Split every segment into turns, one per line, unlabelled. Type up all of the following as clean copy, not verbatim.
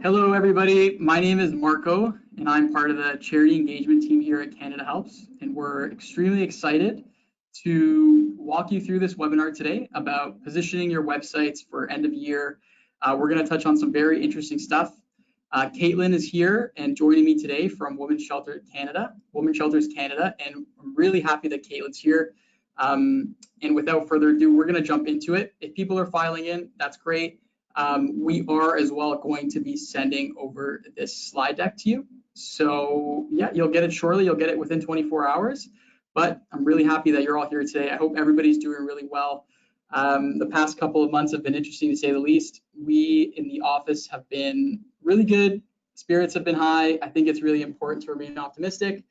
Hello, everybody. My name is Marco, and I'm part of the charity engagement team here at Canada Helps. And we're extremely excited to walk you through this webinar today about positioning your websites for end of year. We're going to touch on some very interesting stuff. Caitlin is here and joining me today from Women's Shelters Canada, and I'm really happy that Caitlin's here. And without further ado, we're going to jump into it. If people are filing in, that's great. We are as well going to be sending over this slide deck to you. So yeah, you'll get it shortly. You'll get it within 24 hours. But I'm really happy that you're all here today. I hope everybody's doing really well. The past couple of months have been interesting to say the least. We in the office have been really good. Spirits have been high. I think it's really important to remain optimistic.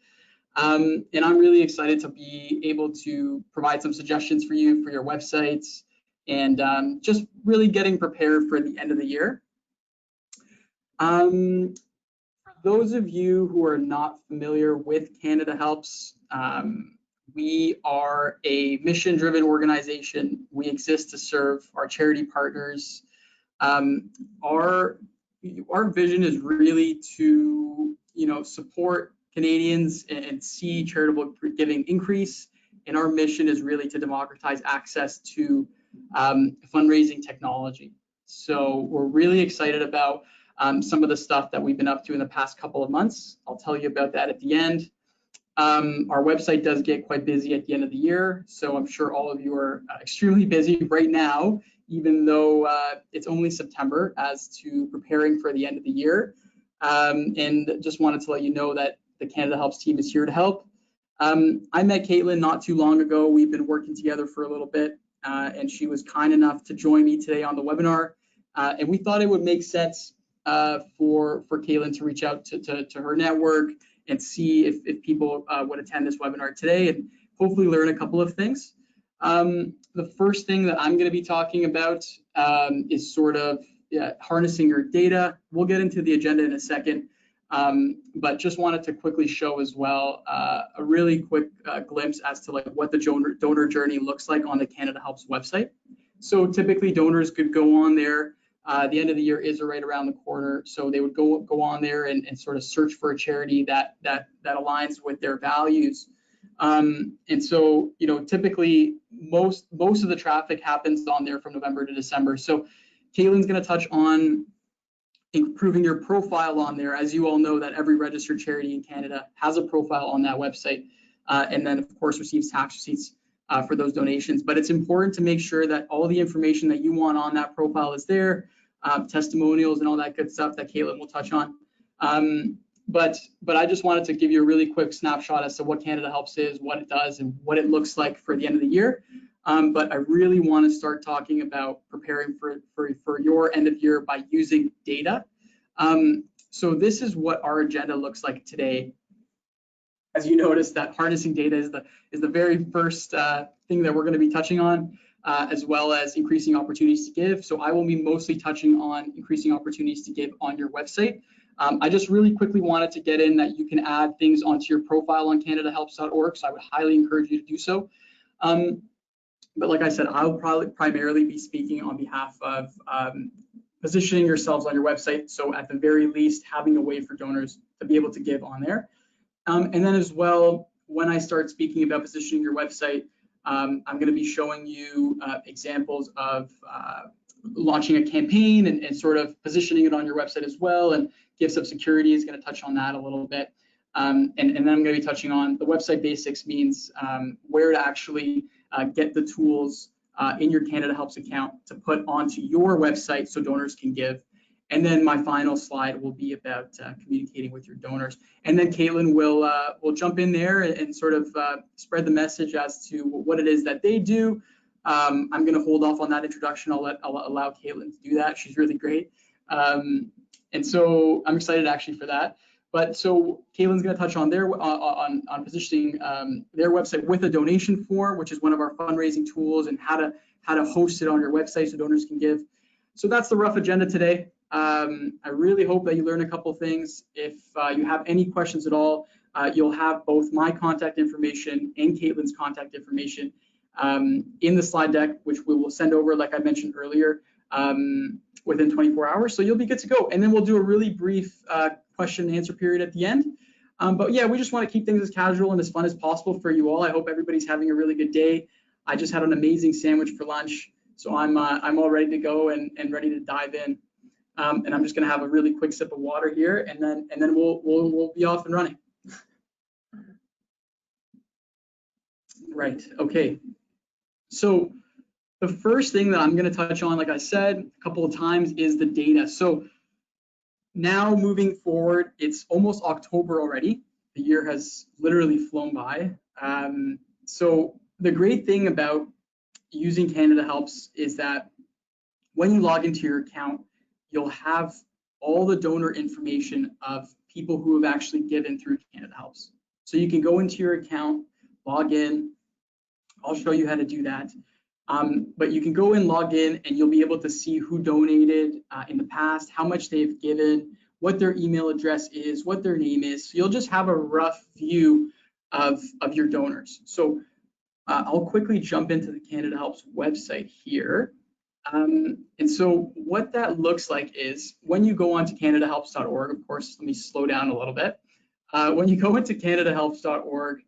And I'm really excited to be able to provide some suggestions for you for your websites and just really getting prepared for the end of the year. For those of you who are not familiar with Canada Helps, we are a mission-driven organization. We exist to serve our charity partners. Our vision is really to, support Canadians and see charitable giving increase. And our mission is really to democratize access to fundraising technology. So we're really excited about some of the stuff that we've been up to in the past couple of months. I'll tell you about that at the end. Our website does get quite busy at the end of the year, so I'm sure all of you are extremely busy right now, even though it's only September, as to preparing for the end of the year. And just wanted to let you know that the Canada Helps team is here to help. I met Caitlin not too long ago. We've been working together for a little bit, and she was kind enough to join me today on the webinar. And we thought it would make sense for Caitlin to reach out to her network and see if people would attend this webinar today and hopefully learn a couple of things. The first thing that I'm going to be talking about is sort of harnessing your data. We'll get into the agenda in a second, but just wanted to quickly show as well a really quick glimpse as to what the donor journey looks like on the Canada Helps website. So typically donors could go on there. The end of the year is right around the corner, so they would go on there and sort of search for a charity that aligns with their values. And so, typically most of the traffic happens on there from November to December. So Caitlin's going to touch on improving your profile on there. As you all know, that every registered charity in Canada has a profile on that website, and then of course receives tax receipts for those donations. But it's important to make sure that all the information that you want on that profile is there, testimonials and all that good stuff that Caitlin will touch on. But I just wanted to give you a really quick snapshot as to what Canada Helps is, what it does, and what it looks like for the end of the year. But I really want to start talking about preparing for your end of year by using data. So this is what our agenda looks like today. As you notice, that harnessing data is the very first thing that we're going to be touching on, as well as increasing opportunities to give. So I will be mostly touching on increasing opportunities to give on your website. I just really quickly wanted to get in that you can add things onto your profile on CanadaHelps.org, so I would highly encourage you to do so. But like I said, I'll probably primarily be speaking on behalf of positioning yourselves on your website. So at the very least, having a way for donors to be able to give on there. And then as well, when I start speaking about positioning your website, I'm going to be showing you examples of launching a campaign and sort of positioning it on your website as well. And Gifts of Security is going to touch on that a little bit. And then I'm going to be touching on the website basics, means where to actually get the tools in your Canada Helps account to put onto your website so donors can give. And then my final slide will be about communicating with your donors. And then Caitlin will jump in there and sort of spread the message as to what it is that they do. I'm going to hold off on that introduction. I'll allow Caitlin to do that. She's really great. And so I'm excited actually for that. But so Caitlin's going to touch on on positioning their website with a donation form, which is one of our fundraising tools, and how to host it on your website so donors can give. So that's the rough agenda today. I really hope that you learn a couple things. If you have any questions at all, you'll have both my contact information and Caitlin's contact information in the slide deck, which we will send over, like I mentioned earlier. within 24 hours. So you'll be good to go. And then we'll do a really brief question and answer period at the end. But yeah, we just want to keep things as casual and as fun as possible for you all. I hope everybody's having a really good day. I just had an amazing sandwich for lunch, so I'm all ready to go and ready to dive in. And I'm just going to have a really quick sip of water here, and then we'll be off and running. Right. Okay. So the first thing that I'm going to touch on, like I said a couple of times, is the data. So now moving forward, it's almost October already. The year has literally flown by. So the great thing about using Canada Helps is that when you log into your account, you'll have all the donor information of people who have actually given through Canada Helps. So you can go into your account, log in. I'll show you how to do that. But you can go and log in and you'll be able to see who donated in the past, how much they've given, what their email address is, what their name is. So you'll just have a rough view of your donors. So I'll quickly jump into the Canada Helps website here. And so what that looks like is when you go onto canadahelps.org, of course, let me slow down a little bit. When you go into canadahelps.org,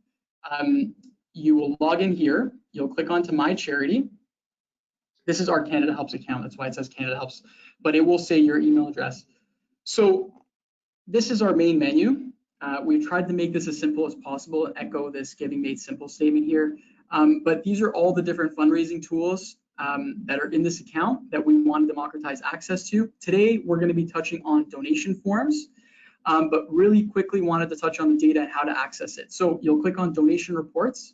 you will log in here. You'll click onto My Charity. This is our Canada Helps account. That's why it says Canada Helps, but it will say your email address. So this is our main menu. We've tried to make this as simple as possible and echo this Giving Made Simple statement here. But these are all the different fundraising tools that are in this account that we want to democratize access to. Today, we're going to be touching on donation forms, but really quickly wanted to touch on the data and how to access it. So you'll click on donation reports.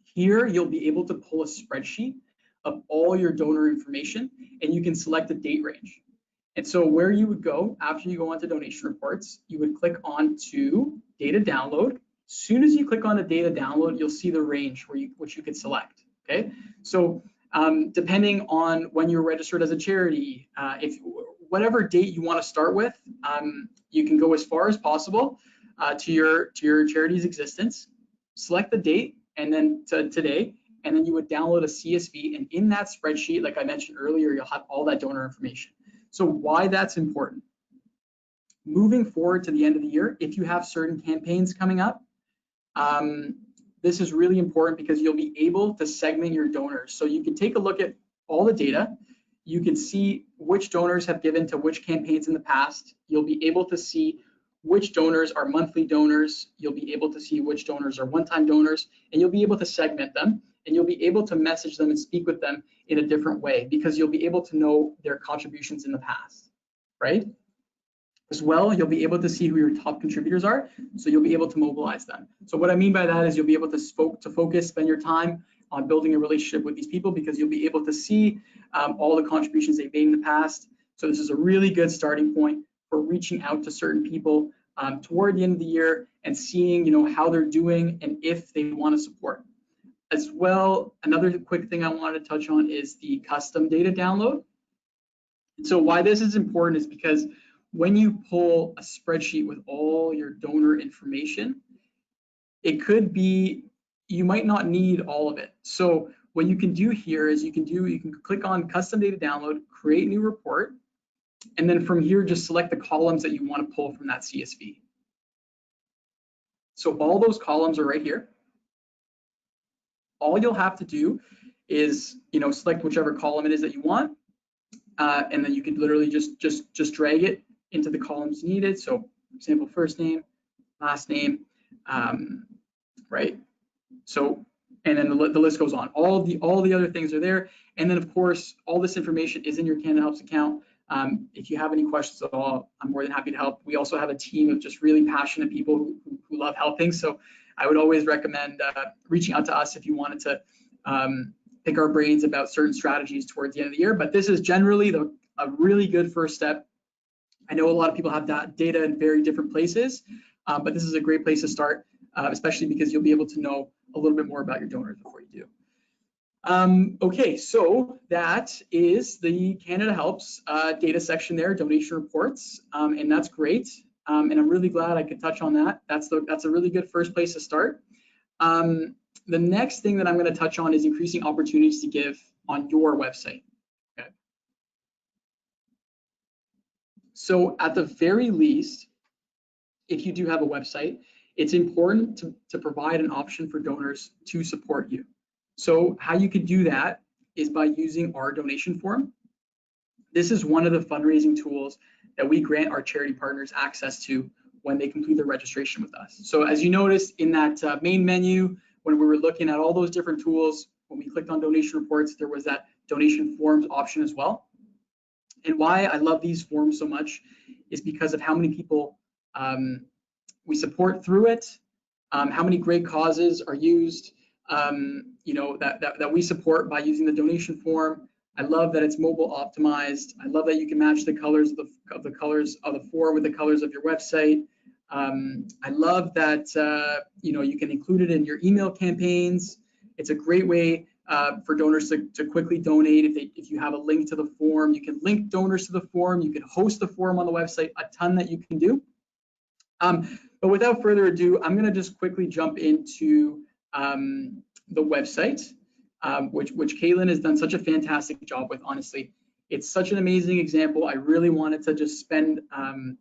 Here, you'll be able to pull a spreadsheet of all your donor information, and you can select a date range. And so where you would go after you go onto donation reports, you would click on to data download. As soon as you click on a data download, you'll see the range which you could select. Okay, so depending on when you're registered as a charity, if whatever date you want to start with, you can go as far as possible to your charity's existence. Select the date and then to today, and then you would download a CSV, and in that spreadsheet, like I mentioned earlier, you'll have all that donor information. So why that's important? Moving forward to the end of the year, if you have certain campaigns coming up, this is really important because you'll be able to segment your donors. So you can take a look at all the data. You can see which donors have given to which campaigns in the past. You'll be able to see which donors are monthly donors. You'll be able to see which donors are one-time donors, and you'll be able to segment them, and you'll be able to message them and speak with them in a different way because you'll be able to know their contributions in the past, right? As well, you'll be able to see who your top contributors are, so you'll be able to mobilize them. So what I mean by that is you'll be able to focus, spend your time on building a relationship with these people because you'll be able to see all the contributions they've made in the past. So this is a really good starting point for reaching out to certain people toward the end of the year and seeing, how they're doing and if they want to support. As well, another quick thing I wanted to touch on is the custom data download. So why this is important is because when you pull a spreadsheet with all your donor information, it could be, you might not need all of it. So what you can do here is you can click on custom data download, create new report, and then from here, just select the columns that you want to pull from that CSV. So all those columns are right here. All you'll have to do is, select whichever column it is that you want, and then you can literally just drag it into the columns needed. So, for example, first name, last name, right? So, and then the list goes on. All the other things are there, and then of course, all this information is in your Canada Helps account. If you have any questions at all, I'm more than happy to help. We also have a team of just really passionate people who love helping. So I would always recommend reaching out to us if you wanted to pick our brains about certain strategies towards the end of the year. But this is generally a really good first step. I know a lot of people have that data in very different places, but this is a great place to start, especially because you'll be able to know a little bit more about your donors before you do. Okay, so that is the Canada Helps data section there, donation reports, and that's great. And I'm really glad I could touch on that. That's a really good first place to start. The next thing that I'm going to touch on is increasing opportunities to give on your website. Okay. So at the very least, if you do have a website, it's important to provide an option for donors to support you. So how you could do that is by using our donation form. This is one of the fundraising tools that we grant our charity partners access to when they complete their registration with us. So as you noticed in that main menu, when we were looking at all those different tools, when we clicked on donation reports, there was that donation forms option as well. And why I love these forms so much is because of how many people we support through it, how many great causes are used, that we support by using the donation form. I love that it's mobile optimized. I love that you can match the colors of the colors of the form with the colors of your website. I love that you can include it in your email campaigns. It's a great way for donors to quickly donate. If you have a link to the form, you can link donors to the form. You can host the form on the website. A ton that you can do. But without further ado, I'm going to just quickly jump into the website, which Caitlin has done such a fantastic job with, honestly. It's such an amazing example. I really wanted to just spend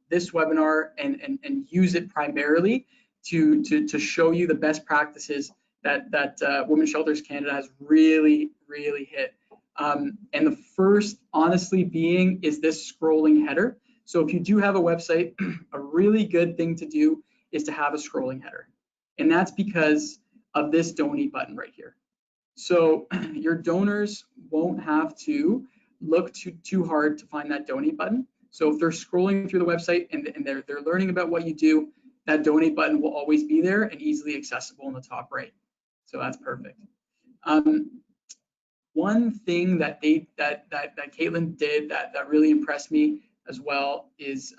this webinar and use it primarily to show you the best practices that Women's Shelters Canada has really hit. And the first, honestly, being is this scrolling header. So if you do have a website, a really good thing to do is to have a scrolling header. And that's because of this donate button right here. So your donors won't have to look too hard to find that donate button. So if they're scrolling through the website and they're learning about what you do, that donate button will always be there and easily accessible in the top right. So that's perfect. One thing that Caitlin did that really impressed me as well is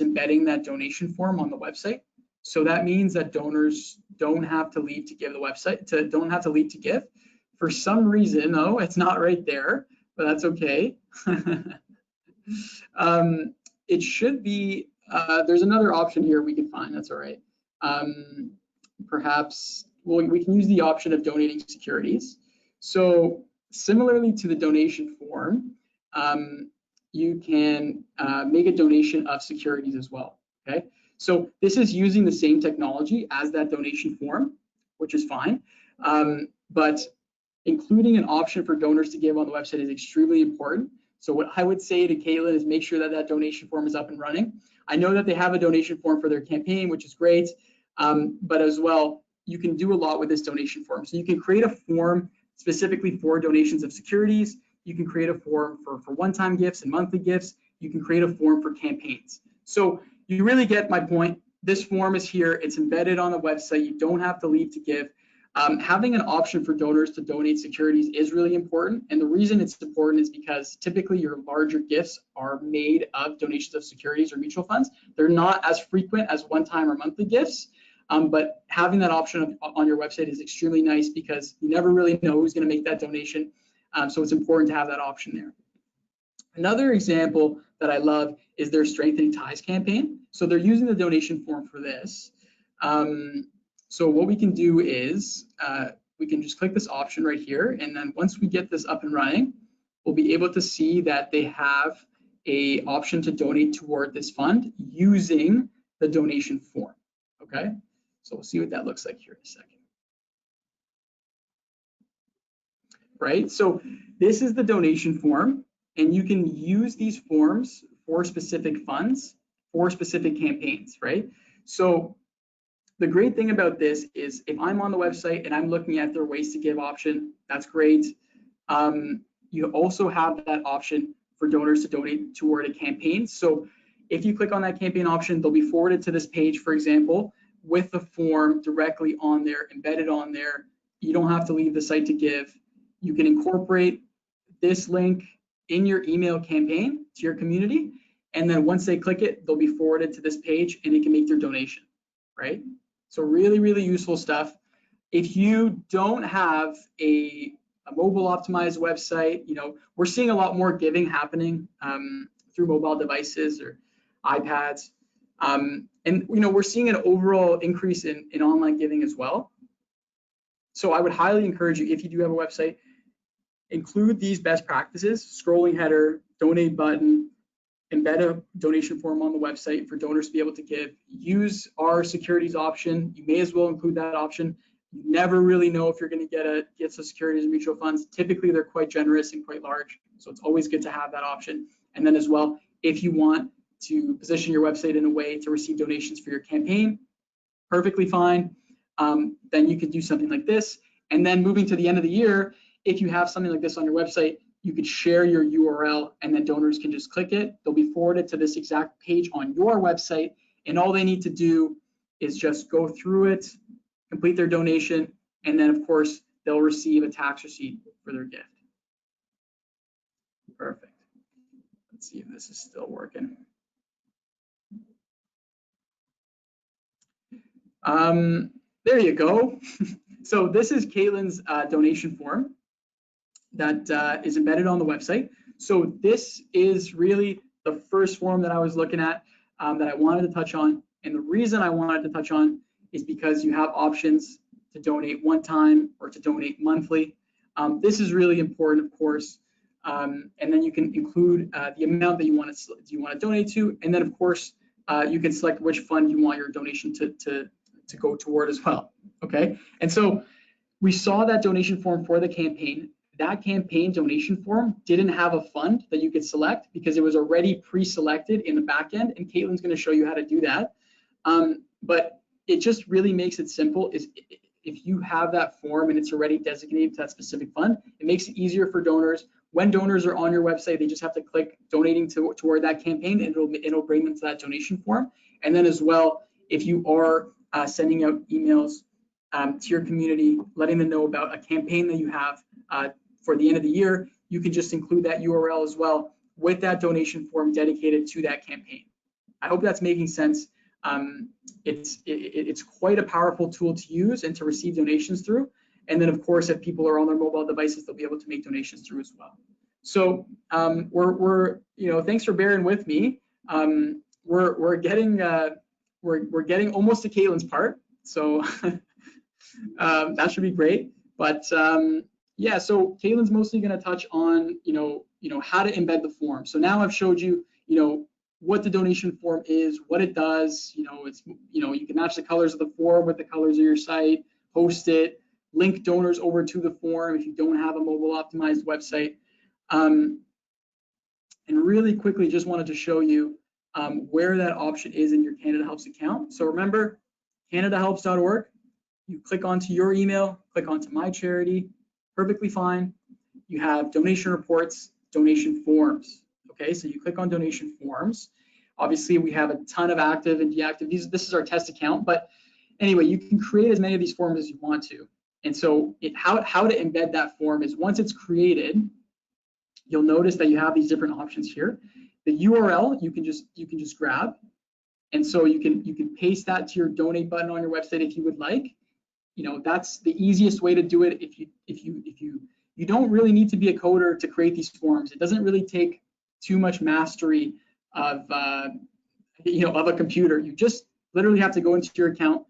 embedding that donation form on the website. So that means that donors don't have to leave to give the website, don't have to leave to give. For some reason, though, it's not right there, but that's okay. It should be, there's another option here we can find, that's all right. Perhaps, well, we can use the option of donating securities. So similarly to the donation form, you can make a donation of securities as well, okay? So this is using the same technology as that donation form, which is fine, but including an option for donors to give on the website is extremely important. So what I would say to Caitlin is make sure that that donation form is up and running. I know that they have a donation form for their campaign, which is great, but as well, you can do a lot with this donation form. So you can create a form specifically for donations of securities. You can create a form for one-time gifts and monthly gifts. You can create a form for campaigns. So you really get my point. This form is here. It's embedded on the website. You don't have to leave to give. Having an option for donors to donate securities is really important. And the reason it's important is because typically your larger gifts are made of donations of securities or mutual funds. They're not as frequent as one-time or monthly gifts. But having that option on your website is extremely nice because you never really know who's going to make that donation. So it's important to have that option there. Another example that I love is their Strengthening Ties campaign. So they're using the donation form for this. So what we can do is we can just click this option right here. And then once we get this up and running, we'll be able to see that they have an option to donate toward this fund using the donation form. Okay, so we'll see what that looks like here in a second. Right, so this is the donation form, and you can use these forms for specific funds, for specific campaigns, right? So the great thing about this is if I'm on the website and I'm looking at their ways to give option, that's great. You also have that option for donors to donate toward a campaign. So if you click on that campaign option, they'll be forwarded to this page, for example, with the form directly on there, embedded on there. You don't have to leave the site to give. You can incorporate this link in your email campaign to your community. And then once they click it, they'll be forwarded to this page and they can make their donation, right? So really useful stuff. If you don't have a mobile optimized website, we're seeing a lot more giving happening through mobile devices or iPads. And we're seeing an overall increase in online giving as well. So I would highly encourage you, if you do have a website, include these best practices: scrolling header, donate button, embed a donation form on the website for donors to be able to give. Use our securities option. You may as well include that option. You never really know if you're going to get some securities or mutual funds. Typically, they're quite generous and quite large, so it's always good to have that option. And then as well, if you want to position your website in a way to receive donations for your campaign, perfectly fine. Then you could do something like this. And then moving to the end of the year, if you have something like this on your website, you could share your URL and then donors can just click it. They'll be forwarded to this exact page on your website. And all they need to do is just go through it, complete their donation, and then of course, they'll receive a tax receipt for their gift. Perfect. Let's see if this is still working. There you go. So this is Caitlin's donation form that is embedded on the website. So this is really the first form that I was looking at that I wanted to touch on. And the reason I wanted to touch on is because you have options to donate one time or to donate monthly. This is really important, of course. And then you can include the amount that you want to donate to. And then, of course, you can select which fund you want your donation to go toward as well. Okay. And so we saw that donation form for the campaign. That campaign donation form didn't have a fund that you could select because it was already pre-selected in the back end, and Caitlin's going to show you how to do that. But it just really makes it simple. Is if you have that form and it's already designated to that specific fund, it makes it easier for donors. When donors are on your website, they just have to click donating toward that campaign, and it'll bring them to that donation form. And then as well, if you are sending out emails to your community, letting them know about a campaign that you have for the end of the year, you can just include that URL as well with that donation form dedicated to that campaign. I hope that's making sense. It's quite a powerful tool to use and to receive donations through. And then, of course, if people are on their mobile devices, they'll be able to make donations through as well. So thanks for bearing with me. We're getting almost to Caitlin's part, so that should be great. But yeah, so Caitlin's mostly going to touch on how to embed the form. So now I've showed you what the donation form is, what it does. It's you can match the colors of the form with the colors of your site, post it, link donors over to the form if you don't have a mobile optimized website. And really quickly, just wanted to show you where that option is in your Canada Helps account. So remember, CanadaHelps.org. You click onto your email, click onto My Charity, perfectly fine. You have donation reports, donation forms. Okay, so you click on donation forms. Obviously, we have a ton of active and deactive. This is our test account, but anyway, you can create as many of these forms as you want to. And so how to embed that form is once it's created, you'll notice that you have these different options here. The URL you can just grab, and so you can paste that to your donate button on your website if you would like. That's the easiest way to do it. If you don't really need to be a coder to create these forms. It doesn't really take too much mastery of a computer. You just literally have to go into your account,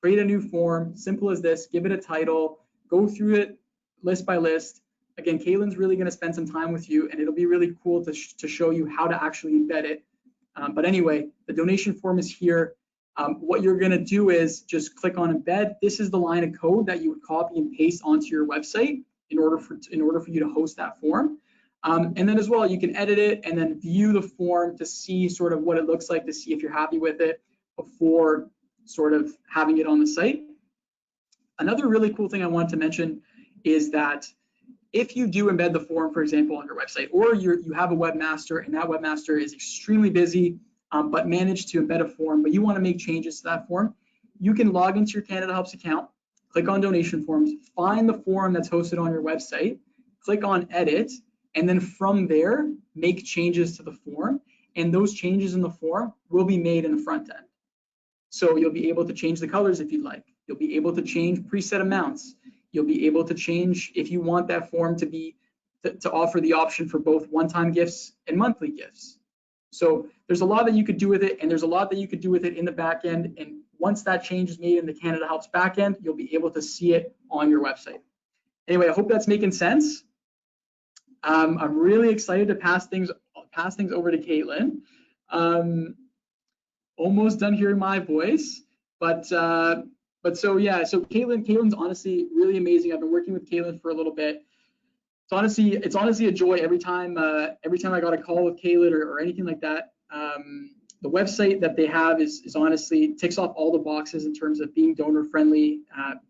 create a new form, simple as this, give it a title, go through it list by list. Again, Caitlin's really going to spend some time with you, and it'll be really cool to show you how to actually embed it. But anyway, the donation form is here. What you're going to do is just click on embed. This is the line of code that you would copy and paste onto your website in order for you to host that form. And then as well, you can edit it and then view the form to see sort of what it looks like, to see if you're happy with it before sort of having it on the site. Another really cool thing I wanted to mention is that if you do embed the form, for example, on your website, or you have a webmaster and that webmaster is extremely busy, but managed to embed a form, but you want to make changes to that form, you can log into your Canada Helps account, click on donation forms, find the form that's hosted on your website, click on edit, and then from there, make changes to the form. And those changes in the form will be made in the front end. So you'll be able to change the colors if you'd like. You'll be able to change preset amounts. You'll be able to change if you want that form to offer the option for both one-time gifts and monthly gifts. So there's a lot that you could do with it, and there's a lot that you could do with it in the back end. And once that change is made in the Canada Helps back end, you'll be able to see it on your website. Anyway, I hope that's making sense. I'm really excited to pass things pass things over to Caitlin. Almost done hearing my voice, but so yeah, so Caitlin's honestly really amazing. I've been working with Caitlin for a little bit. It's honestly a joy every time I got a call with Caitlin or anything like that. The website that they have is honestly ticks off all the boxes in terms of being donor friendly,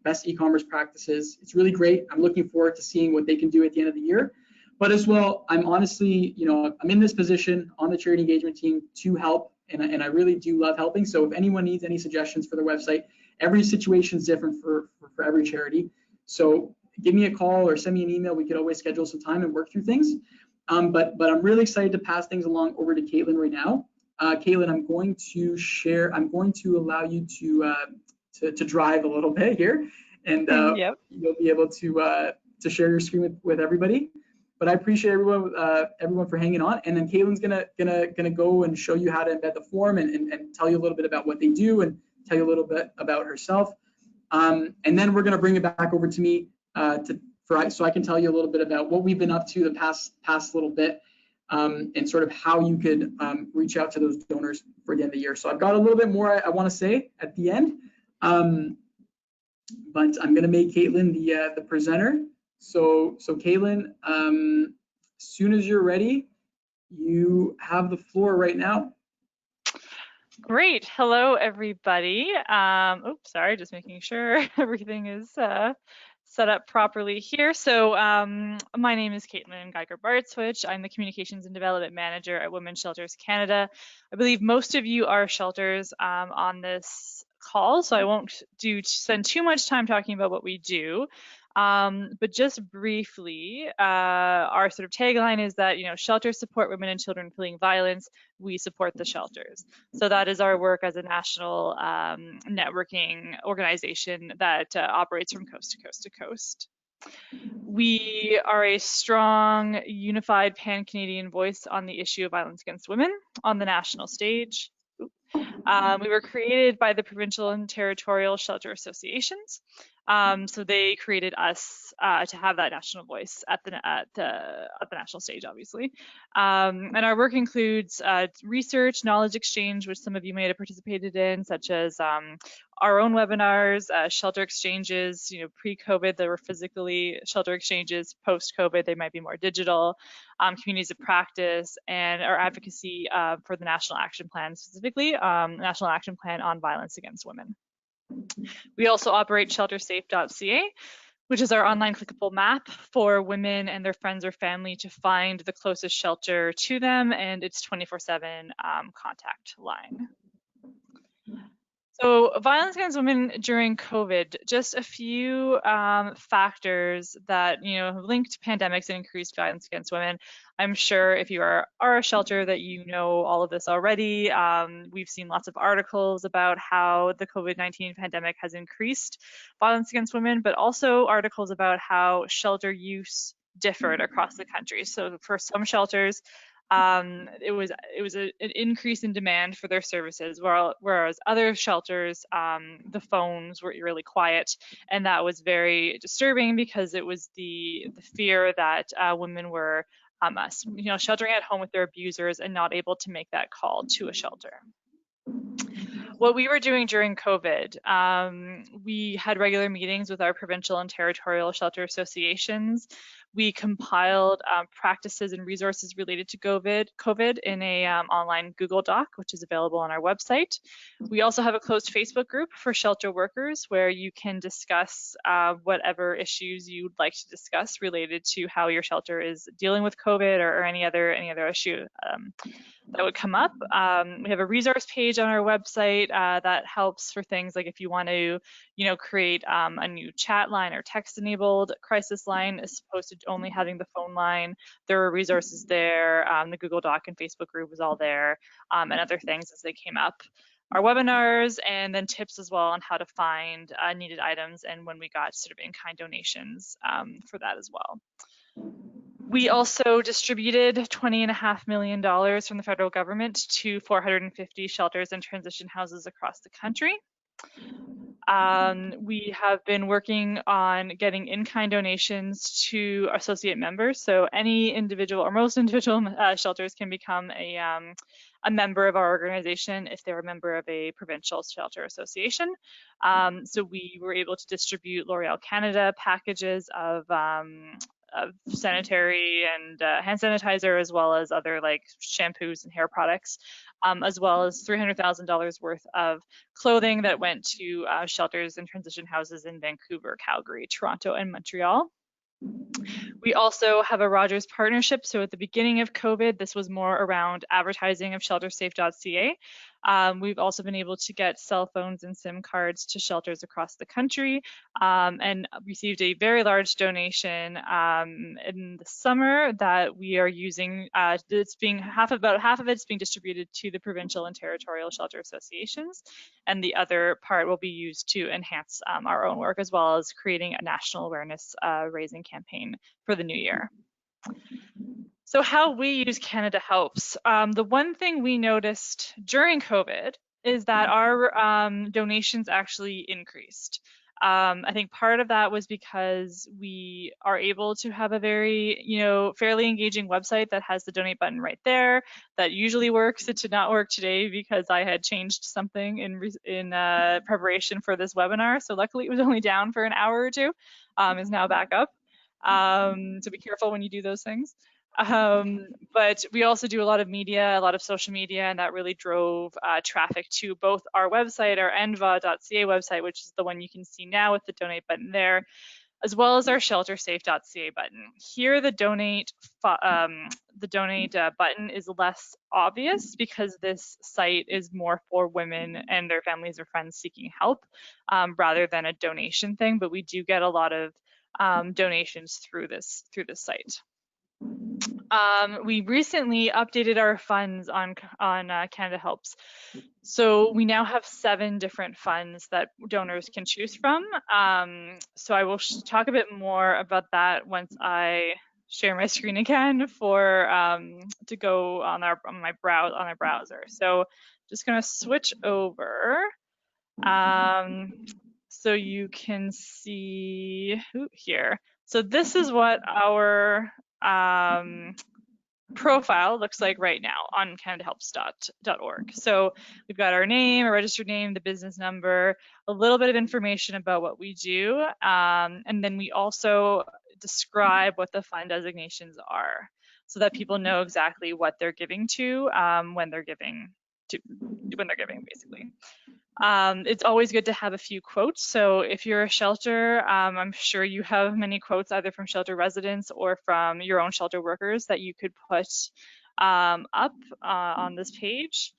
best e-commerce practices. It's really great. I'm looking forward to seeing what they can do at the end of the year. But as well, I'm honestly, I'm in this position on the charity engagement team to help, and I really do love helping. So if anyone needs any suggestions for the website, every situation is different for every charity. So give me a call or send me an email. We could always schedule some time and work through things. But I'm really excited to pass things along over to Caitlin right now. Caitlin, I'm going to allow you to drive a little bit here, and
Yep.
you'll be able to share your screen with everybody. But I appreciate everyone for hanging on. And then Caitlin's gonna go and show you how to embed the forum and tell you a little bit about what they do and tell you a little bit about herself. And then we're gonna bring it back over to me so I can tell you a little bit about what we've been up to the past little bit, and sort of how you could reach out to those donors for the end of the year. So I've got a little bit more I want to say at the end, but I'm going to make Caitlin the presenter. So Caitlin, as soon as you're ready, you have the floor right now.
Great. Hello, everybody. Oops, sorry, just making sure everything is set up properly here. So my name is Caitlin Geiger-Bartswich. I'm the Communications and Development Manager at Women's Shelters Canada. I believe most of you are shelters on this call, so I won't spend too much time talking about what we do. But just briefly, our sort of tagline is that, shelters support women and children fleeing violence. We support the shelters. So that is our work as a national networking organization that operates from coast to coast to coast. We are a strong, unified pan-Canadian voice on the issue of violence against women on the national stage. We were created by the provincial and territorial shelter associations. So they created us to have that national voice at the national stage, obviously. And our work includes research, knowledge exchange, which some of you may have participated in, such as our own webinars, shelter exchanges. Pre-COVID, there were physically shelter exchanges. Post-COVID, they might be more digital. Communities of practice, and our advocacy for the National Action Plan, specifically National Action Plan on Violence Against Women. We also operate sheltersafe.ca, which is our online clickable map for women and their friends or family to find the closest shelter to them, and it's 24/7 contact line. So violence against women during COVID, just a few factors that have linked pandemics and increased violence against women. I'm sure if you are a shelter that you know all of this already. We've seen lots of articles about how the COVID-19 pandemic has increased violence against women, but also articles about how shelter use differed across the country. So for some shelters, it was an increase in demand for their services, whereas other shelters, the phones were really quiet, and that was very disturbing because it was the fear that women were sheltering at home with their abusers and not able to make that call to a shelter. What we were doing during COVID, we had regular meetings with our provincial and territorial shelter associations. We compiled practices and resources related to COVID in a online Google Doc, which is available on our website. We also have a closed Facebook group for shelter workers where you can discuss whatever issues you'd like to discuss related to how your shelter is dealing with COVID or any other issue that would come up. We have a resource page on our website that helps for things like if you want to, create a new chat line or text-enabled crisis line as opposed to only having the phone line. There are resources there. The Google Doc and Facebook group was all there, and other things as they came up. Our webinars, and then tips as well on how to find needed items and when we got sort of in-kind donations for that as well. We also distributed $20.5 million from the federal government to 450 shelters and transition houses across the country. We have been working on getting in-kind donations to associate members. So any individual or most individual shelters can become a member of our organization if they're a member of a provincial shelter association. So we were able to distribute L'Oreal Canada packages of sanitary and hand sanitizer, as well as other like shampoos and hair products, as well as $300,000 worth of clothing that went to shelters and transition houses in Vancouver, Calgary, Toronto, and Montreal. We also have a Rogers partnership. So at the beginning of COVID, this was more around advertising of sheltersafe.ca. We've also been able to get cell phones and SIM cards to shelters across the country, and received a very large donation in the summer that we are using. It's being about half of it's being distributed to the provincial and territorial shelter associations, and the other part will be used to enhance our own work, as well as creating a national awareness raising campaign for the new year. So how we use Canada Helps. The one thing we noticed during COVID is that our donations actually increased. I think part of that was because we are able to have a very, fairly engaging website that has the donate button right there. That usually works. It did not work today because I had changed something in preparation for this webinar. So luckily it was only down for an hour or two. Is now back up. So be careful when you do those things. But we also do a lot of media, a lot of social media, and that really drove traffic to both our website, our enva.ca website, which is the one you can see now with the donate button there, as well as our sheltersafe.ca button. Here, the donate button is less obvious because this site is more for women and their families or friends seeking help, rather than a donation thing. But we do get a lot of donations through this site. We recently updated our funds on Canada Helps. So we now have 7 different funds that donors can choose from. So I will talk a bit more about that once I share my screen again to go on our browser. So just gonna switch over. So you can see here. So this is what our profile looks like right now on canadahelps.org. So we've got our name, our registered name, the business number, a little bit of information about what we do, and then we also describe what the fund designations are so that people know exactly what they're giving to when they're giving, basically. It's always good to have a few quotes. So if you're a shelter, I'm sure you have many quotes either from shelter residents or from your own shelter workers that you could put up on this page.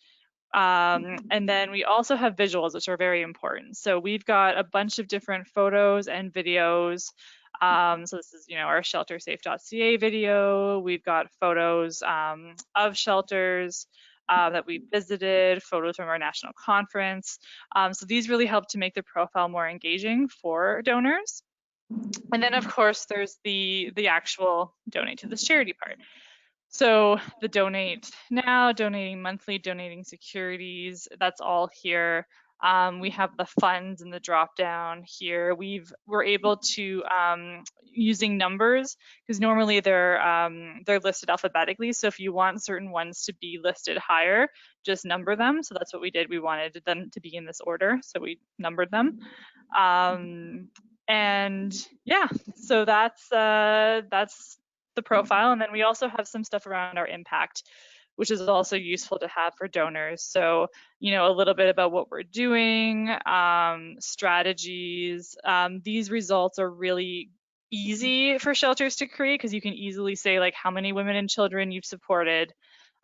And then we also have visuals, which are very important. So we've got a bunch of different photos and videos. So this is, our sheltersafe.ca video. We've got photos of shelters that we visited, photos from our national conference. So these really help to make the profile more engaging for donors. And then, of course, there's the actual donate to this charity part. So the donate now, donating monthly, donating securities, that's all here. We have the funds and the drop down here. We're able to, using numbers, because normally they're listed alphabetically. So if you want certain ones to be listed higher, just number them. So that's what we did. We wanted them to be in this order, so we numbered them. And yeah, so that's the profile. And then we also have some stuff around our impact, which is also useful to have for donors. So, a little bit about what we're doing, strategies. These results are really easy for shelters to create because you can easily say like how many women and children you've supported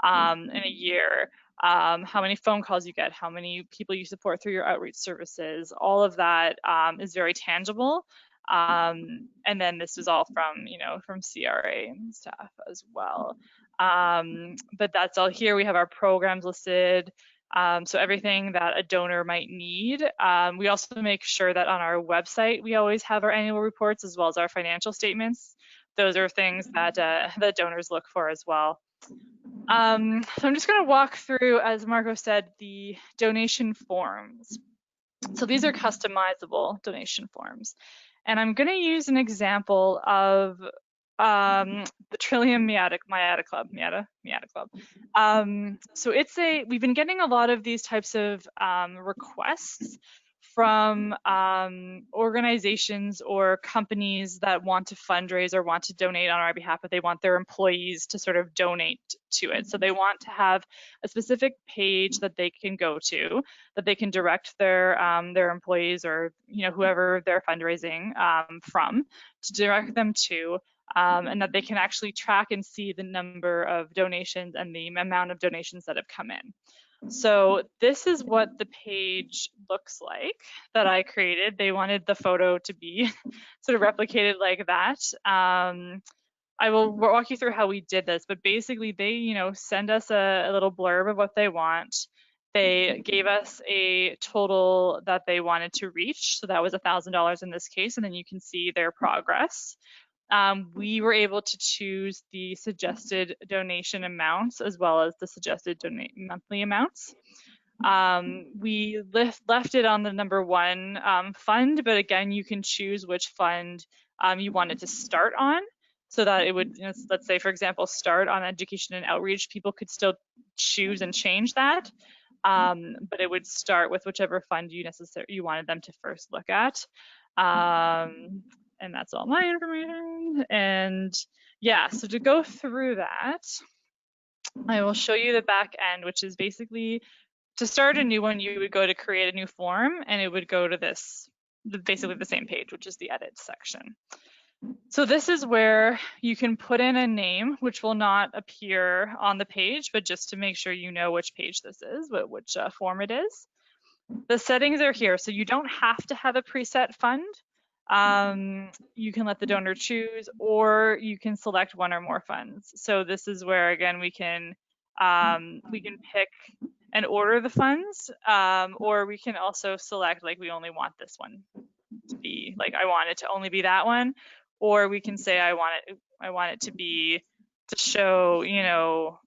in a year, how many phone calls you get, how many people you support through your outreach services. All of that is very tangible. And then this is all from, from CRA and staff as well. But that's all here. We have our programs listed. So everything that a donor might need. We also make sure that on our website, we always have our annual reports as well as our financial statements. Those are things that that donors look for as well. So I'm just going to walk through, as Marco said, the donation forms. So these are customizable donation forms. And I'm going to use an example of the Trillium Miata Club. So we've been getting a lot of these types of requests from organizations or companies that want to fundraise or want to donate on our behalf, but they want their employees to sort of donate to it. So they want to have a specific page that they can go to, that they can direct their employees or whoever they're fundraising from, to direct them to, and that they can actually track and see the number of donations and the amount of donations that have come in. So this is what the page looks like that I created. They wanted the photo to be sort of replicated like that. I will walk you through how we did this, but basically they, send us a little blurb of what they want. They gave us a total that they wanted to reach. So that was $1,000 in this case, and then you can see their progress. We were able to choose the suggested donation amounts as well as the suggested monthly amounts. We left it on the number one fund, but again, you can choose which fund you want it to start on, so that it would, let's say, for example, start on education and outreach. People could still choose and change that, but it would start with whichever fund you wanted them to first look at. And that's all my information. And yeah, so to go through that, I will show you the back end, which is basically to start a new one, you would go to create a new form and it would go to this, basically the same page, which is the edit section. So this is where you can put in a name, which will not appear on the page, but just to make sure you know which page this is, which form it is. The settings are here, so you don't have to have a preset fund. You can let the donor choose, or you can select one or more funds. So this is where, again, we can pick and order the funds, or we can also select, like, we only want this one to be, like, I want it to only be that one, or we can say I want it to be, to show,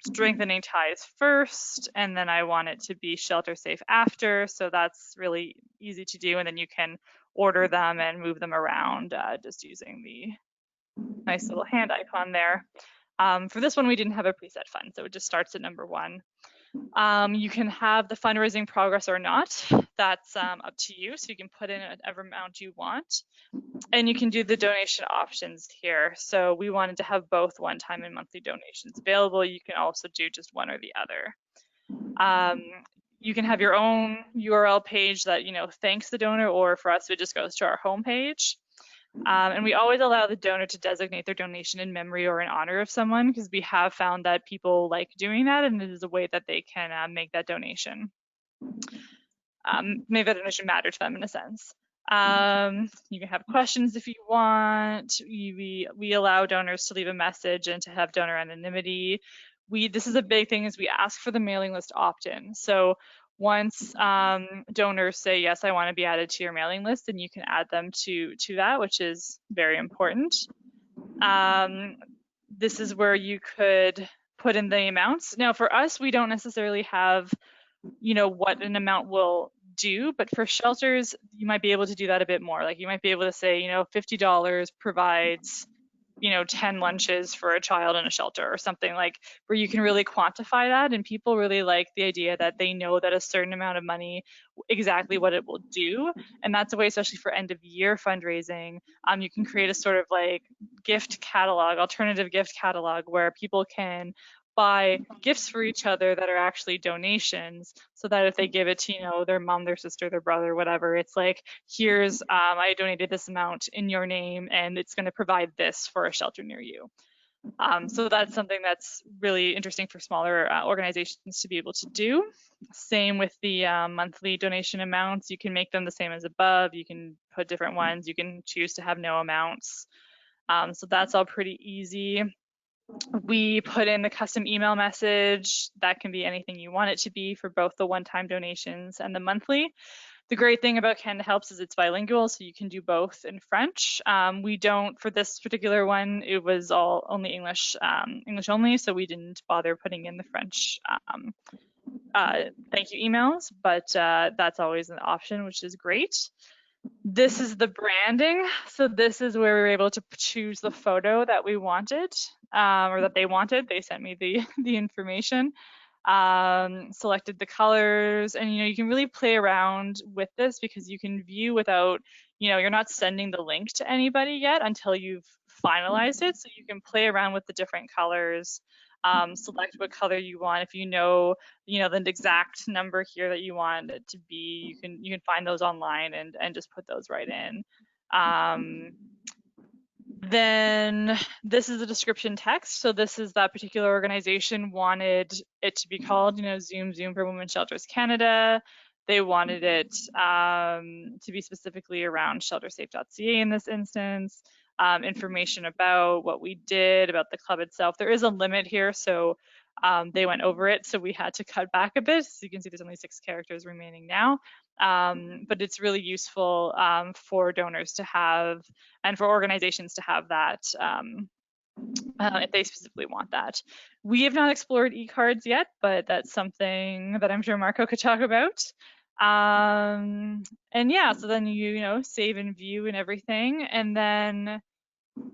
strengthening ties first, and then I want it to be shelter safe after. So that's really easy to do, and then you can order them and move them around just using the nice little hand icon there. For this one, we didn't have a preset fund, so it just starts at number one. You can have the fundraising progress or not. That's up to you. So you can put in whatever amount you want. And you can do the donation options here. So we wanted to have both one-time and monthly donations available. You can also do just one or the other. You can have your own URL page that, thanks the donor, or for us, it just goes to our homepage. And we always allow the donor to designate their donation in memory or in honor of someone, because we have found that people like doing that, and it is a way that they can make that donation. Make that donation matter to them in a sense. You can have questions if you want. We allow donors to leave a message and to have donor anonymity. This is a big thing, is we ask for the mailing list opt-in. So once donors say, yes, I want to be added to your mailing list, then you can add them to that, which is very important. This is where you could put in the amounts. Now, for us, we don't necessarily have, what an amount will do, but for shelters, you might be able to do that a bit more. Like, you might be able to say, $50 provides 10 lunches for a child in a shelter, or something, like, where you can really quantify that. And people really like the idea that they know that a certain amount of money, exactly what it will do. And that's a way, especially for end of year fundraising, you can create a sort of like gift catalog, alternative gift catalog, where people can buy gifts for each other that are actually donations, so that if they give it to their mom, their sister, their brother, whatever, it's like, here's I donated this amount in your name, and it's going to provide this for a shelter near you. So that's something that's really interesting for smaller organizations to be able to do. Same with the monthly donation amounts. You can make them the same as above. You can put different ones. You can choose to have no amounts. So that's all pretty easy. We put in the custom email message. That can be anything you want it to be for both the one-time donations and the monthly. The great thing about Canada Helps is it's bilingual, so you can do both in French. We don't, for this particular one, it was only English, English only, so we didn't bother putting in the French thank you emails, but that's always an option, which is great. This is the branding. So this is where we were able to choose the photo that we wanted, or that they wanted. They sent me the information, selected the colors, and you can really play around with this because you can view without, you're not sending the link to anybody yet until you've finalized it. So you can play around with the different colors, select what color you want. If the exact number here that you want it to be, you can find those online and just put those right in. Then this is the description text. So this is that particular organization wanted it to be called, Zoom for Women's Shelters Canada. They wanted it to be specifically around sheltersafe.ca in this instance. Information about what we did, about the club itself. There is a limit here, so they went over it, so we had to cut back a bit. So you can see there's only 6 characters remaining now. But it's really useful for donors to have, and for organizations to have that if they specifically want that. We have not explored e-cards yet, but that's something that I'm sure Marco could talk about. And yeah, so then you save and view and everything, and then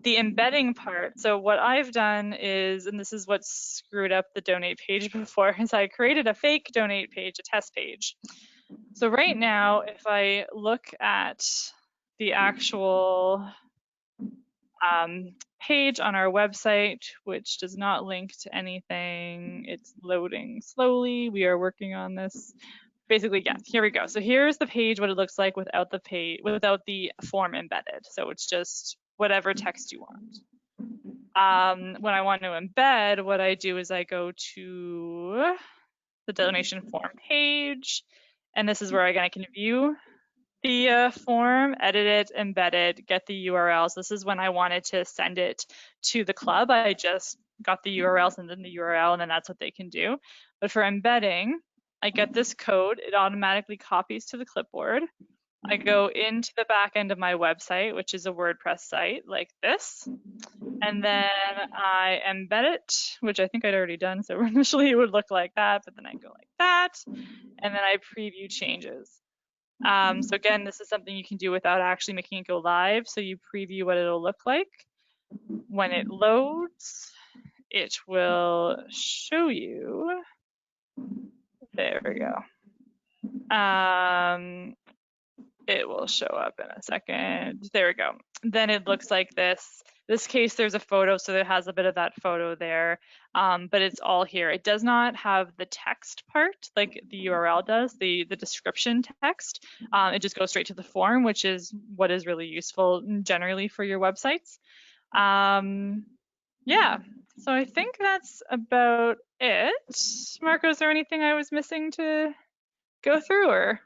the embedding part. So what I've done is, and this is what screwed up the donate page before, is I created a fake donate page, a test page. So right now, if I look at the actual page on our website, which does not link to anything, it's loading slowly. We are working on this. Basically, yes, here we go. So here's the page, what it looks like without the form embedded. So it's just whatever text you want. When I want to embed, what I do is I go to the donation form page, and this is where again I can view the form, edit it, embed it, get the URLs. This is when I wanted to send it to the club. I just got the URL, send them the URL, and then that's what they can do. But for embedding, I get this code, it automatically copies to the clipboard. I go into the back end of my website, which is a WordPress site like this, and then I embed it, which I think I'd already done. So initially it would look like that, but then I go like that, and then I preview changes. So again, this is something you can do without actually making it go live. So you preview what it'll look like. When it loads, it will show you. There we go. It will show up in a second. There we go. Then it looks like this. This case, there's a photo, so it has a bit of that photo there, but it's all here. It does not have the text part like the URL does, the description text. It just goes straight to the form, which is what is really useful generally for your websites. Yeah, so I think that's about it. Marco, is there anything I was missing to go through, or?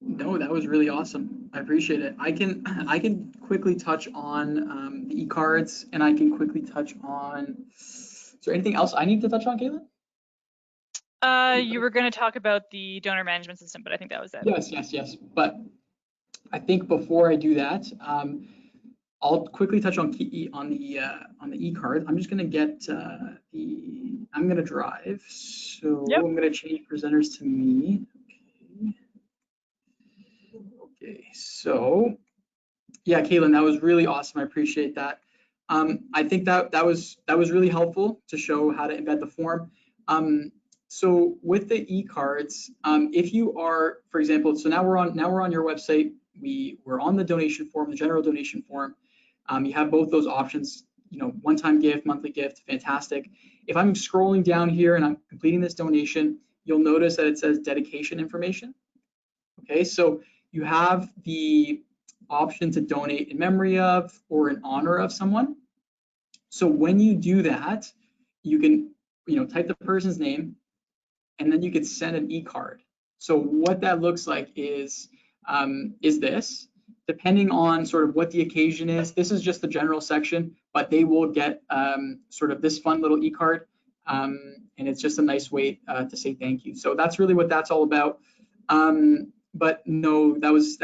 No, that was really awesome. I appreciate it. I can quickly touch on the e-cards, and I can quickly touch on. Is there anything else I need to touch on, Caitlin?
You were going to talk about the donor management system, but I think that was it.
Yes. But I think before I do that, I'll quickly touch on the e-card. I'm just going to get I'm going to drive. So
Yep.
I'm going to change presenters to me. Okay, so yeah, Caitlin, that was really awesome. I appreciate that. I think that was really helpful to show how to embed the form. So with the e-cards, if you are, for example, so now we're on your website. We're on the donation form, the general donation form. You have both those options. One-time gift, monthly gift, fantastic. If I'm scrolling down here and I'm completing this donation, you'll notice that it says dedication information. Okay, so you have the option to donate in memory of or in honor of someone. So when you do that, you can type the person's name, and then you could send an e-card. So what that looks like is this. Depending on sort of what the occasion is, this is just the general section, but they will get sort of this fun little e-card, and it's just a nice way to say thank you. So that's really what that's all about. But no, that was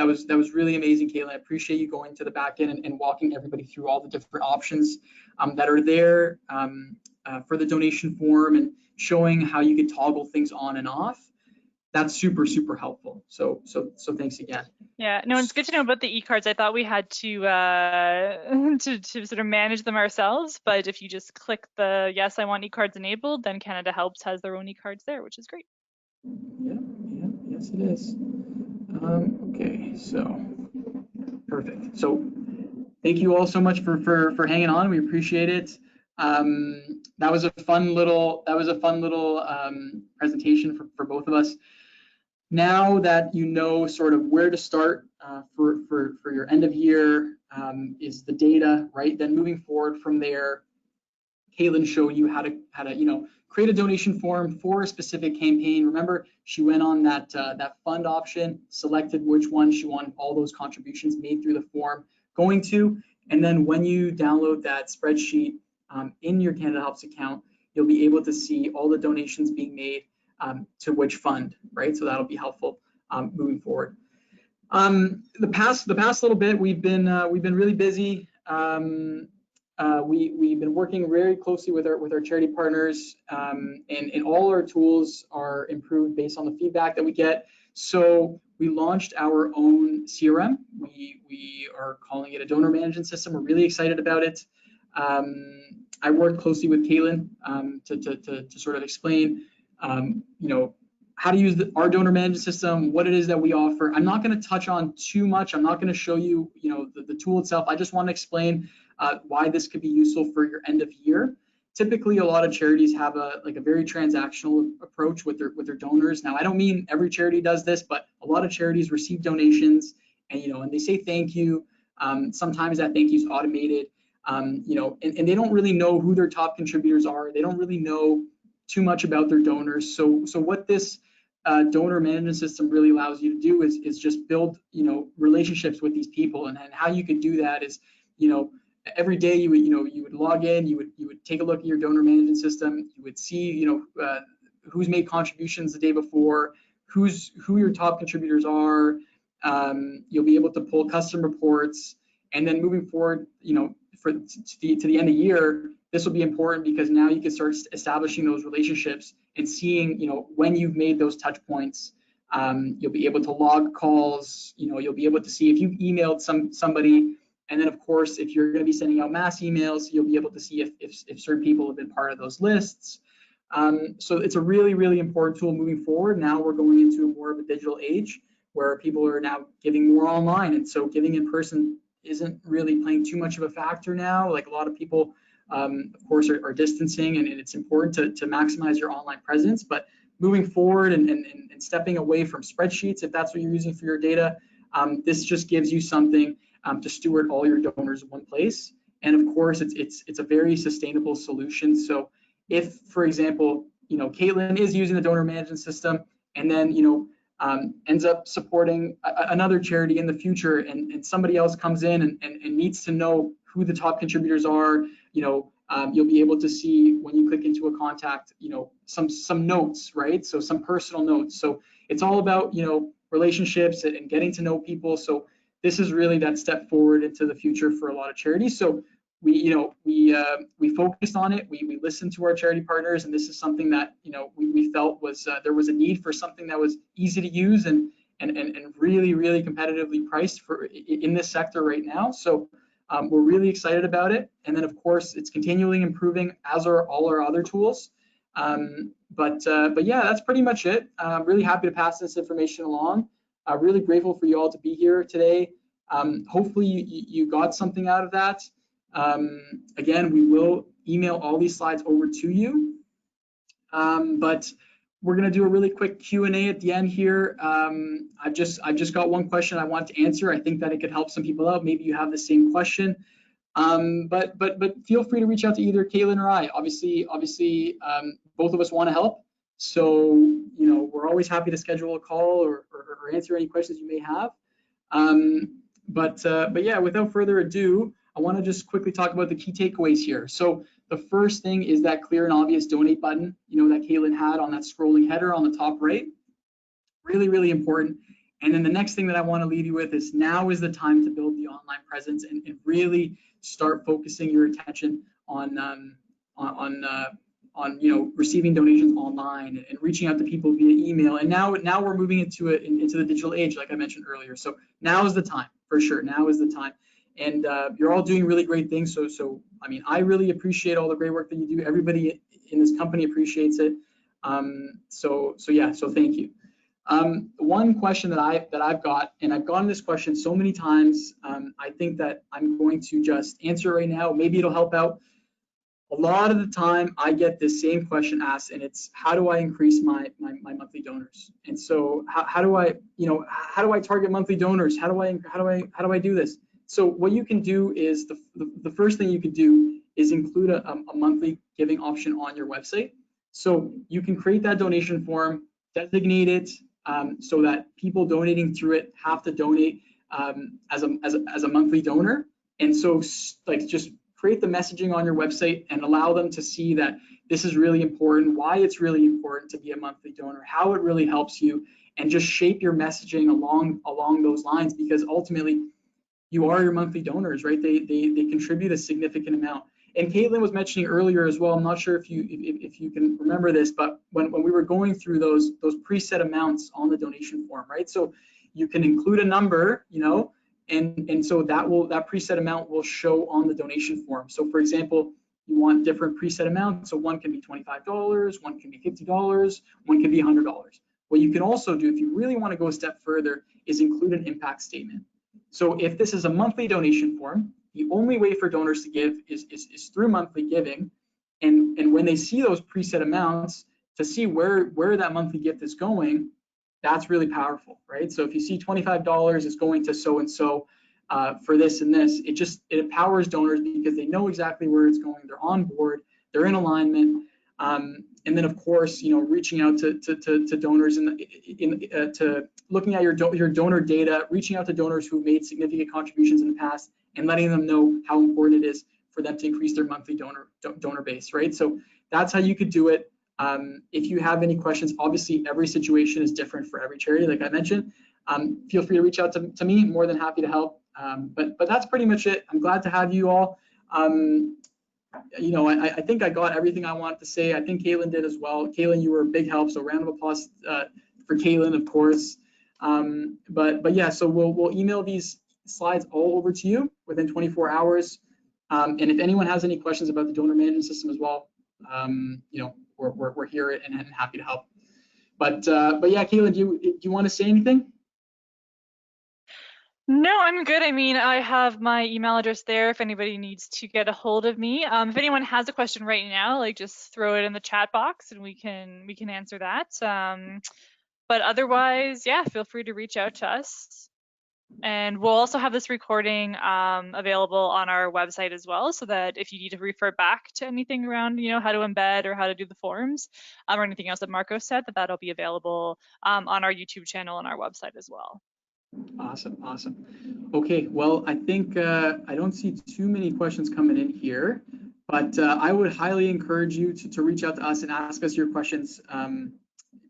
really amazing, Caitlin. I appreciate you going to the back end and walking everybody through all the different options that are there for the donation form, and showing how you could toggle things on and off. that's super, super helpful. So thanks again.
Yeah, no, it's good to know about the e-cards. I thought we had to to sort of manage them ourselves, but if you just click the yes, I want e-cards enabled, then Canada Helps has their own e-cards there, which is great.
Yeah, yes it is. Okay, so perfect. So thank you all so much for hanging on. We appreciate it. That was a fun little presentation for both of us. Now that you know sort of where to start for your end of year is the data, right? Then moving forward from there, Caitlin showed you how to create a donation form for a specific campaign. Remember, she went on that fund option, selected which one she wanted all those contributions made through the form going to, and then when you download that spreadsheet in your Canada Helps account, you'll be able to see all the donations being made to which fund, right? So that'll be helpful moving forward. The past little bit, we've been really busy. We've been working very closely with our charity partners, and all our tools are improved based on the feedback that we get. So we launched our own CRM. We are calling it a donor management system. We're really excited about it. I worked closely with Caitlin to sort of explain, how to use our donor management system, what it is that we offer. I'm not going to touch on too much. I'm not going to show you, the tool itself. I just want to explain why this could be useful for your end of year. Typically, a lot of charities have a very transactional approach with their donors. Now, I don't mean every charity does this, but a lot of charities receive donations, and they say thank you. Sometimes that thank you is automated, and they don't really know who their top contributors are. They don't really know too much about their donors. So what this donor management system really allows you to do is just build relationships with these people, and how you could do that is every day you would log in, you would take a look at your donor management system, you would see who's made contributions the day before, who your top contributors are. You'll be able to pull custom reports, and then moving forward to the end of year, this will be important because now you can start establishing those relationships and seeing, when you've made those touch points. You'll be able to log calls. You'll be able to see if you've emailed somebody, and then of course, if you're going to be sending out mass emails, you'll be able to see if certain people have been part of those lists. So it's a really, really important tool moving forward. Now we're going into more of a digital age where people are now giving more online, and so giving in person isn't really playing too much of a factor now. Like a lot of people, of course, are distancing, and it's important to maximize your online presence. But moving forward and stepping away from spreadsheets, if that's what you're using for your data, this just gives you something to steward all your donors in one place. And of course, it's a very sustainable solution. So if, for example, Caitlin is using the donor management system, and then ends up supporting another charity in the future, and somebody else comes in and needs to know who the top contributors are, you'll be able to see when you click into a contact, some notes, right? So some personal notes. So it's all about, relationships and getting to know people. So this is really that step forward into the future for a lot of charities. So we focused on it. We listened to our charity partners, and this is something that we felt was there was a need for something that was easy to use and really, really competitively priced in this sector right now. So we're really excited about it. And then of course it's continually improving, as are all our other tools. But yeah, that's pretty much it. I'm really happy to pass this information along. Really grateful for you all to be here today. Hopefully you got something out of that. Again, we will email all these slides over to you, but we're going to do a really quick Q&A at the end here. I've just got one question I want to answer. I think that it could help some people out. Maybe you have the same question, but feel free to reach out to either Caitlin or I. Obviously, both of us want to help. So we're always happy to schedule a call or answer any questions you may have. But yeah, without further ado, I want to just quickly talk about the key takeaways here. So the first thing is that clear and obvious donate button, that Caitlin had on that scrolling header on the top right. Really, really important. And then the next thing that I want to leave you with is now is the time to build the online presence and really start focusing your attention on receiving donations online and reaching out to people via email. And now we're moving into the digital age, like I mentioned earlier. So now is the time, for sure. Now is the time. And you're all doing really great things. So I mean, I really appreciate all the great work that you do. Everybody in this company appreciates it. So thank you. One question that I've got, and I've gotten this question so many times, I think that I'm going to just answer right now. Maybe it'll help out. A lot of the time I get this same question asked, and it's, how do I increase my monthly donors? And so how do I target monthly donors? How do I do this? So what you can do is the first thing you could do is include a monthly giving option on your website. So you can create that donation form, designate it so that people donating through it have to donate as a monthly donor. And so just create the messaging on your website and allow them to see that this is really important, why it's really important to be a monthly donor, how it really helps you, and just shape your messaging along those lines, because ultimately you are your monthly donors, right? They contribute a significant amount. And Caitlin was mentioning earlier as well, I'm not sure if you can remember this, but when we were going through those preset amounts on the donation form, right? So you can include a number, and so that preset amount will show on the donation form. So for example, you want different preset amounts. So one can be $25, one can be $50, one can be $100. What you can also do, if you really want to go a step further, is include an impact statement. So if this is a monthly donation form, the only way for donors to give is through monthly giving. And when they see those preset amounts, to see where that monthly gift is going, that's really powerful, right? So if you see $25 is going to so-and-so for this and this, it empowers donors because they know exactly where it's going. They're on board, they're in alignment. And then of course, reaching out to donors to looking at your donor data, reaching out to donors who made significant contributions in the past and letting them know how important it is for them to increase their monthly donor base, right? So that's how you could do it. If you have any questions, obviously every situation is different for every charity, like I mentioned. Feel free to reach out to me. I'm more than happy to help. But that's pretty much it. I'm glad to have you all. I think I got everything I wanted to say. I think Caitlin did as well. Caitlin, you were a big help, so round of applause for Caitlin, of course. But yeah, so we'll email these slides all over to you within 24 hours. And if anyone has any questions about the donor management system as well, we're here and happy to help. But yeah, Caitlin, do you want to say anything?
No, I'm good. I mean, I have my email address there if anybody needs to get a hold of me. If anyone has a question right now, just throw it in the chat box and we can answer that. But otherwise, yeah, feel free to reach out to us. And we'll also have this recording available on our website as well, so that if you need to refer back to anything around, how to embed or how to do the forms or anything else that Marco said, that'll be available on our YouTube channel and our website as well.
Awesome. Okay, well, I think I don't see too many questions coming in here, but I would highly encourage you to reach out to us and ask us your questions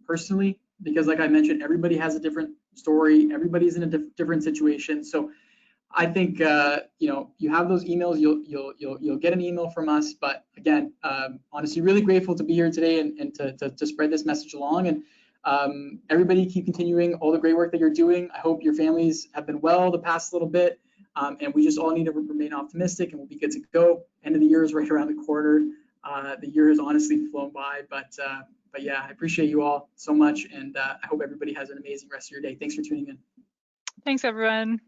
personally, because like I mentioned, everybody has a different story, everybody's in a different situation. So I think you have those emails, you'll get an email from us. But again, honestly, really grateful to be here today and to spread this message along. And everybody keep continuing all the great work that you're doing. I hope your families have been well the past little bit, and we just all need to remain optimistic and we'll be good to go. End of the year is right around the corner. The year has honestly flown by, but yeah, I appreciate you all so much, and I hope everybody has an amazing rest of your day. Thanks for tuning in.
Thanks, everyone.